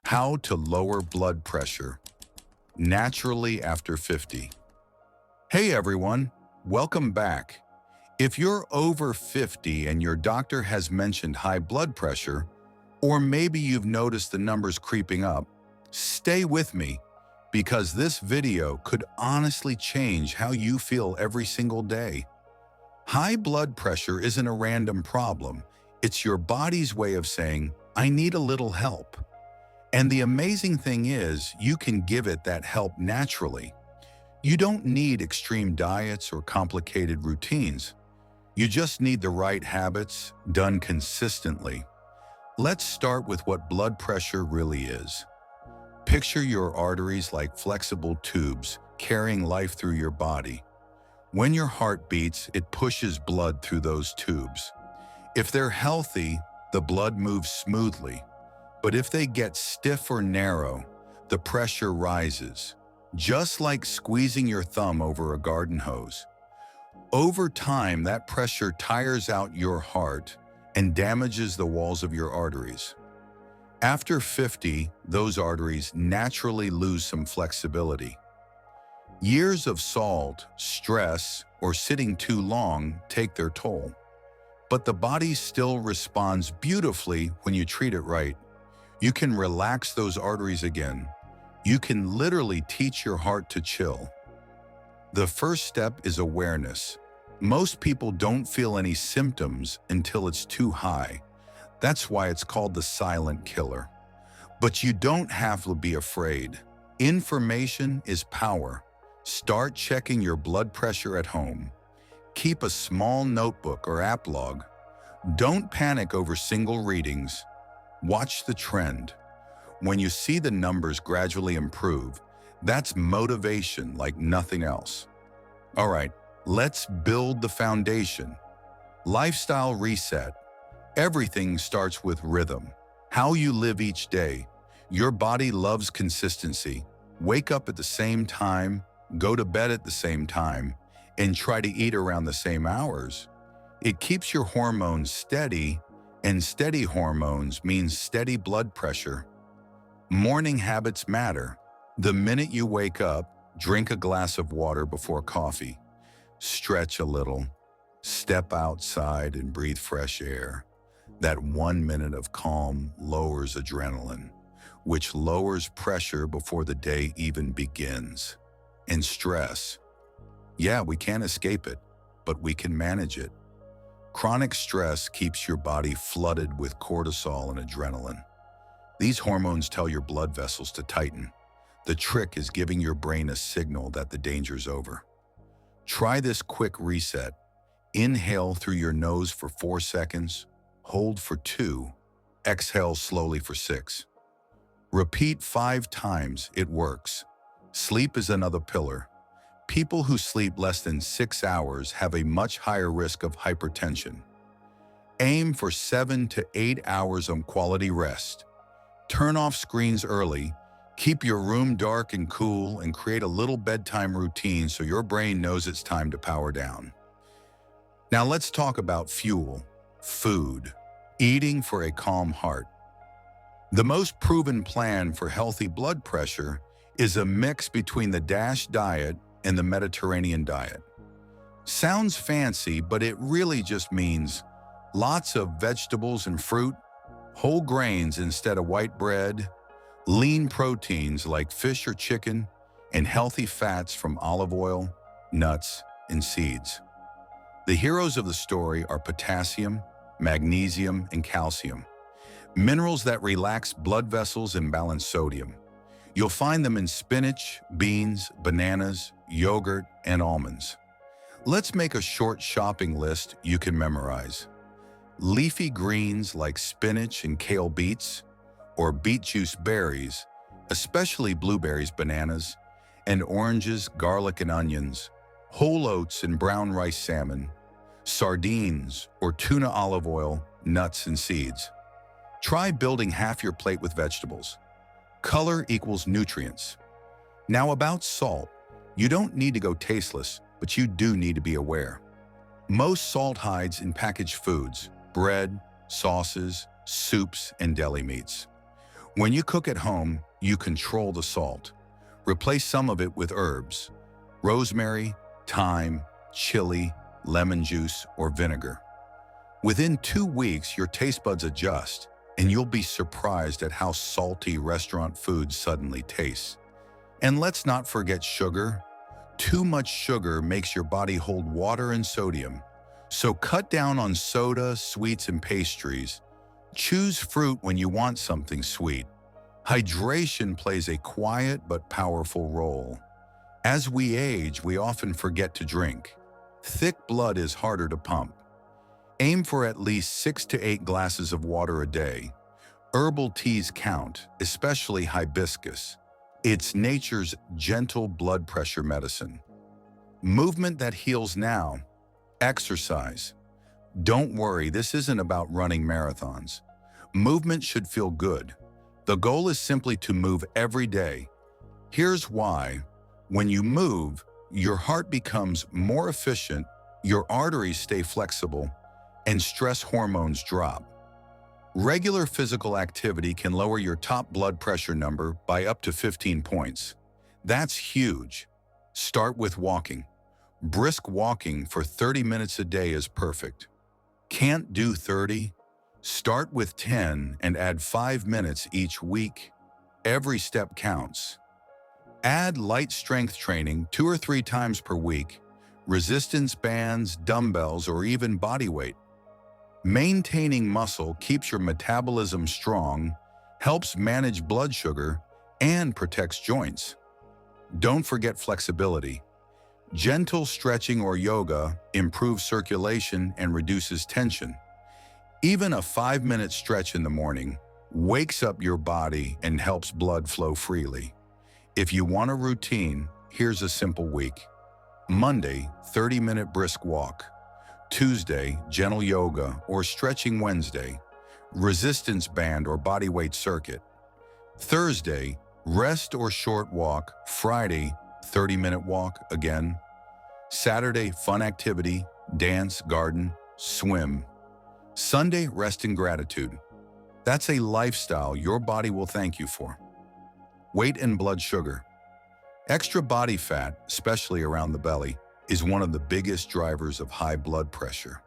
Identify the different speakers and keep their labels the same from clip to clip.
Speaker 1: How to lower blood pressure naturally after 50. Hey everyone, welcome back. If you're over 50 and your doctor has mentioned high blood pressure, or maybe you've noticed the numbers creeping up, stay with me because this video could honestly change how you feel every single day. High blood pressure isn't a random problem. It's your body's way of saying, I need a little help. And the amazing thing is, you can give it that help naturally. You don't need extreme diets or complicated routines. You just need the right habits done consistently. Let's start with what blood pressure really is. Picture your arteries like flexible tubes carrying life through your body. When your heart beats, it pushes blood through those tubes. If they're healthy, the blood moves smoothly. But if they get stiff or narrow, the pressure rises, just like squeezing your thumb over a garden hose. Over time, that pressure tires out your heart and damages the walls of your arteries. After 50, those arteries naturally lose some flexibility. Years of salt, stress, or sitting too long take their toll. But the body still responds beautifully when you treat it right. You can relax those arteries again. You can literally teach your heart to chill. The first step is awareness. Most people don't feel any symptoms until it's too high. That's why it's called the silent killer. But you don't have to be afraid. Information is power. Start checking your blood pressure at home. Keep a small notebook or app log. Don't panic over single readings. Watch the trend. When you see the numbers gradually improve, that's motivation like nothing else. All right, let's build the foundation. Lifestyle reset. Everything starts with rhythm. How you live each day. Your body loves consistency. Wake up at the same time, go to bed at the same time, and try to eat around the same hours. It keeps your hormones steady, and steady hormones means steady blood pressure. Morning habits matter. The minute you wake up, drink a glass of water before coffee. Stretch a little. Step outside and breathe fresh air. That 1 minute of calm lowers adrenaline, which lowers pressure before the day even begins. And stress. Yeah, we can't escape it, but we can manage it. Chronic stress keeps your body flooded with cortisol and adrenaline. These hormones tell your blood vessels to tighten. The trick is giving your brain a signal that the danger's over. Try this quick reset. Inhale through your nose for 4 seconds, hold for 2, exhale slowly for 6. Repeat 5 times, it works. Sleep is another pillar. People who sleep less than 6 hours have a much higher risk of hypertension. Aim for 7 to 8 hours of quality rest. Turn off screens early, keep your room dark and cool, and create a little bedtime routine so your brain knows it's time to power down. Now let's talk about fuel, food, eating for a calm heart. The most proven plan for healthy blood pressure is a mix between the DASH diet and the Mediterranean diet. Sounds fancy, but it really just means lots of vegetables and fruit, whole grains instead of white bread, lean proteins like fish or chicken, and healthy fats from olive oil, nuts, and seeds. The heroes of the story are potassium, magnesium, and calcium, minerals that relax blood vessels and balance sodium. You'll find them in spinach, beans, bananas, yogurt, and almonds. Let's make a short shopping list you can memorize. Leafy greens like spinach and kale beets, or beet juice berries, especially blueberries, bananas, and oranges, garlic and onions, whole oats and brown rice salmon, sardines or tuna olive oil, nuts and seeds. Try building half your plate with vegetables. Color equals nutrients. Now about salt. You don't need to go tasteless, but you do need to be aware. Most salt hides in packaged foods, bread, sauces, soups, and deli meats. When you cook at home, you control the salt. Replace some of it with herbs: rosemary, thyme, chili, lemon juice, or vinegar. Within 2 weeks, your taste buds adjust, and you'll be surprised at how salty restaurant food suddenly tastes. And let's not forget sugar. Too much sugar makes your body hold water and sodium. So cut down on soda, sweets, and pastries. Choose fruit when you want something sweet. Hydration plays a quiet but powerful role. As we age, we often forget to drink. Thick blood is harder to pump. Aim for at least 6 to 8 glasses of water a day. Herbal teas count, especially hibiscus. It's nature's gentle blood pressure medicine. Movement that heals now. Exercise. Don't worry, this isn't about running marathons. Movement should feel good. The goal is simply to move every day. Here's why. When you move, your heart becomes more efficient, your arteries stay flexible, and stress hormones drop. Regular physical activity can lower your top blood pressure number by up to 15 points. That's huge. Start with walking. Brisk walking for 30 minutes a day is perfect. Can't do 30? Start with 10 and add 5 minutes each week. Every step counts. Add light strength training 2 or 3 times per week, resistance bands, dumbbells, or even body weight. Maintaining muscle keeps your metabolism strong, helps manage blood sugar, and protects joints. Don't forget flexibility. Gentle stretching or yoga improves circulation and reduces tension. Even a 5-minute stretch in the morning wakes up your body and helps blood flow freely. If you want a routine, here's a simple week. Monday, 30-minute brisk walk. Tuesday, gentle yoga or stretching. Wednesday, resistance band or bodyweight circuit. Thursday, rest or short walk. Friday, 30-minute walk again. Saturday, fun activity, dance, garden, swim. Sunday, rest and gratitude. That's a lifestyle your body will thank you for. Weight and blood sugar. Extra body fat, especially around the belly, is one of the biggest drivers of high blood pressure.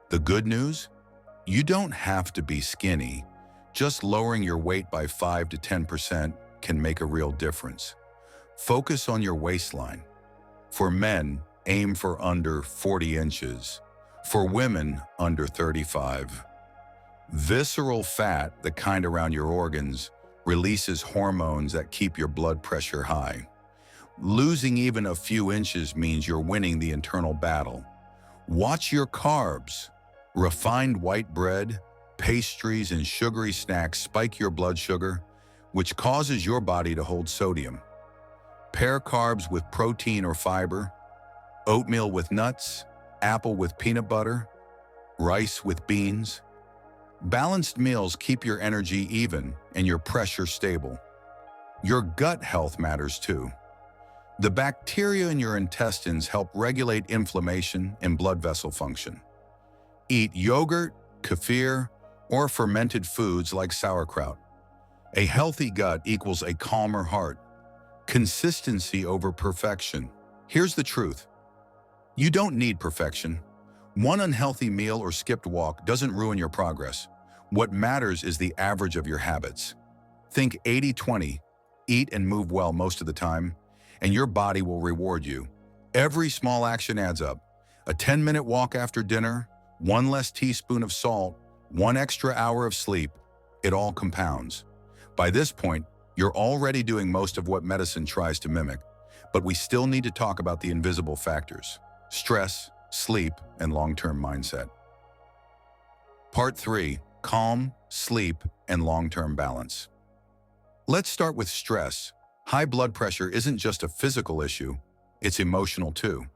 Speaker 1: The good news? You don't have to be skinny. Just lowering your weight by 5 to 10% can make a real difference. Focus on your waistline. For men, aim for under 40 inches. For women, under 35. Visceral fat, the kind around your organs, releases hormones that keep your blood pressure high. Losing even a few inches means you're winning the internal battle. Watch your carbs. Refined white bread, pastries, and sugary snacks spike your blood sugar, which causes your body to hold sodium. Pair carbs with protein or fiber, oatmeal with nuts, apple with peanut butter, rice with beans. Balanced meals keep your energy even and your pressure stable. Your gut health matters too. The bacteria in your intestines help regulate inflammation and blood vessel function. Eat yogurt, kefir, or fermented foods like sauerkraut. A healthy gut equals a calmer heart. Consistency over perfection. Here's the truth. You don't need perfection. One unhealthy meal or skipped walk doesn't ruin your progress. What matters is the average of your habits. Think 80-20. Eat and move well most of the time, and your body will reward you. Every small action adds up. A 10-minute walk after dinner, 1 less teaspoon of salt, 1 extra hour of sleep, it all compounds. By this point, you're already doing most of what medicine tries to mimic, but we still need to talk about the invisible factors: stress, sleep, and long-term mindset. Part 3, calm, sleep, and long-term balance. Let's start with stress. High blood pressure isn't just a physical issue, it's emotional too.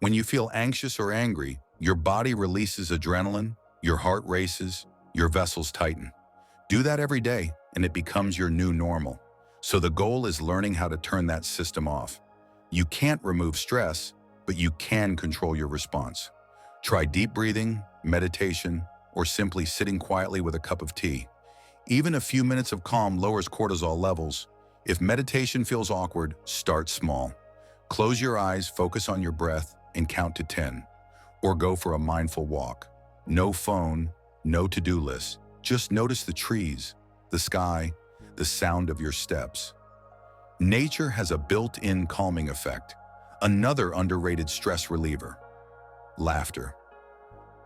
Speaker 1: When you feel anxious or angry, your body releases adrenaline, your heart races, your vessels tighten. Do that every day, and it becomes your new normal. So the goal is learning how to turn that system off. You can't remove stress, but you can control your response. Try deep breathing, meditation, or simply sitting quietly with a cup of tea. Even a few minutes of calm lowers cortisol levels. If meditation feels awkward, start small. Close your eyes, focus on your breath, and count to 10. Or go for a mindful walk. No phone, no to-do list. Just notice the trees, the sky, the sound of your steps. Nature has a built-in calming effect. Another underrated stress reliever. Laughter.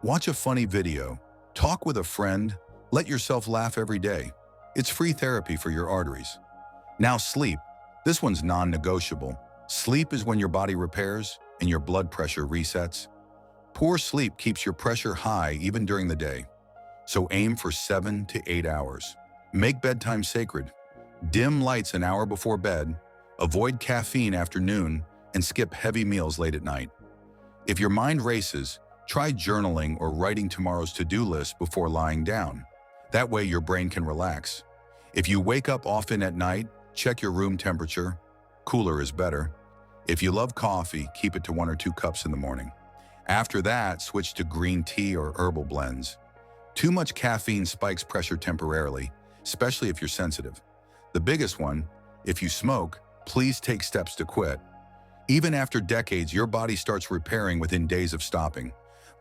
Speaker 1: Watch a funny video, talk with a friend, let yourself laugh every day. It's free therapy for your arteries. Now sleep. This one's non-negotiable. Sleep is when your body repairs and your blood pressure resets. Poor sleep keeps your pressure high even during the day. So aim for 7 to 8 hours. Make bedtime sacred. Dim lights an hour before bed, avoid caffeine after noon, and skip heavy meals late at night. If your mind races, try journaling or writing tomorrow's to-do list before lying down. That way your brain can relax. If you wake up often at night, check your room temperature. Cooler is better. If you love coffee, keep it to 1 or 2 cups in the morning. After that, switch to green tea or herbal blends. Too much caffeine spikes pressure temporarily, especially if you're sensitive. The biggest one, if you smoke, please take steps to quit. Even after decades, your body starts repairing within days of stopping.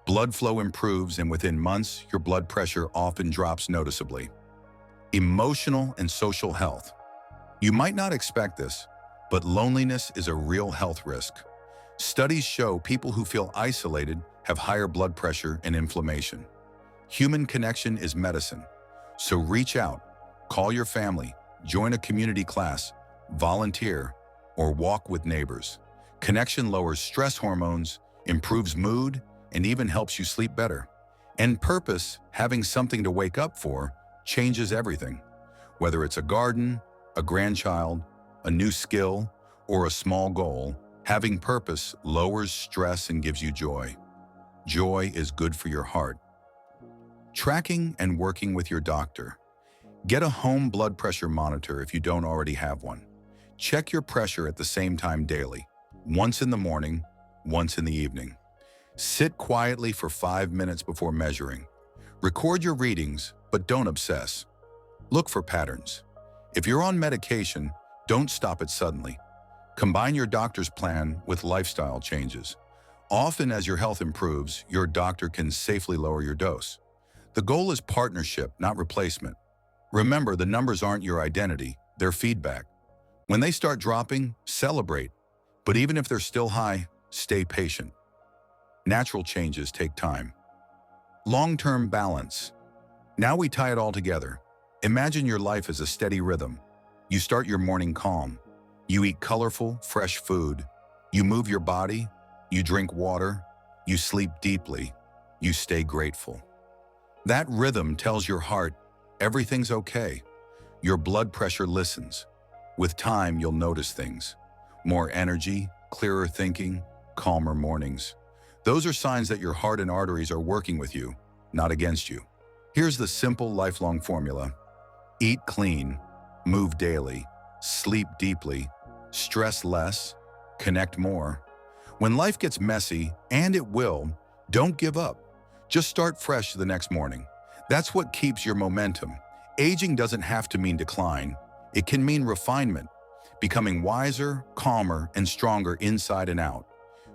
Speaker 1: Blood flow improves, and within months, your blood pressure often drops noticeably. Emotional and social health. You might not expect this, but loneliness is a real health risk. Studies show people who feel isolated have higher blood pressure and inflammation. Human connection is medicine. So reach out, call your family, join a community class, volunteer, or walk with neighbors. Connection lowers stress hormones, improves mood, and even helps you sleep better. And purpose, having something to wake up for, changes everything. Whether it's a garden, a grandchild, a new skill, or a small goal, having purpose lowers stress and gives you joy. Joy is good for your heart. Tracking and working with your doctor. Get a home blood pressure monitor if you don't already have one. Check your pressure at the same time daily, once in the morning, once in the evening. Sit quietly for 5 minutes before measuring. Record your readings, but don't obsess. Look for patterns. If you're on medication, don't stop it suddenly. Combine your doctor's plan with lifestyle changes. Often as your health improves, your doctor can safely lower your dose. The goal is partnership, not replacement. Remember, the numbers aren't your identity, they're feedback. When they start dropping, celebrate. But even if they're still high, stay patient. Natural changes take time. Long-term balance. Now we tie it all together. Imagine your life as a steady rhythm. You start your morning calm. You eat colorful, fresh food. You move your body. You drink water. You sleep deeply. You stay grateful. That rhythm tells your heart, everything's okay. Your blood pressure listens. With time, you'll notice things. More energy, clearer thinking, calmer mornings. Those are signs that your heart and arteries are working with you, not against you. Here's the simple lifelong formula. Eat clean, move daily, sleep deeply, stress less, connect more. When life gets messy, and it will, don't give up. Just start fresh the next morning. That's what keeps your momentum. Aging doesn't have to mean decline. It can mean refinement, becoming wiser, calmer, and stronger inside and out.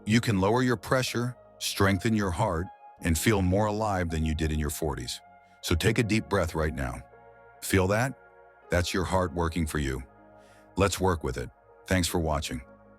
Speaker 1: You can lower your pressure, strengthen your heart, and feel more alive than you did in your 40s. So take a deep breath right now. Feel that? That's your heart working for you. Let's work with it. Thanks for watching.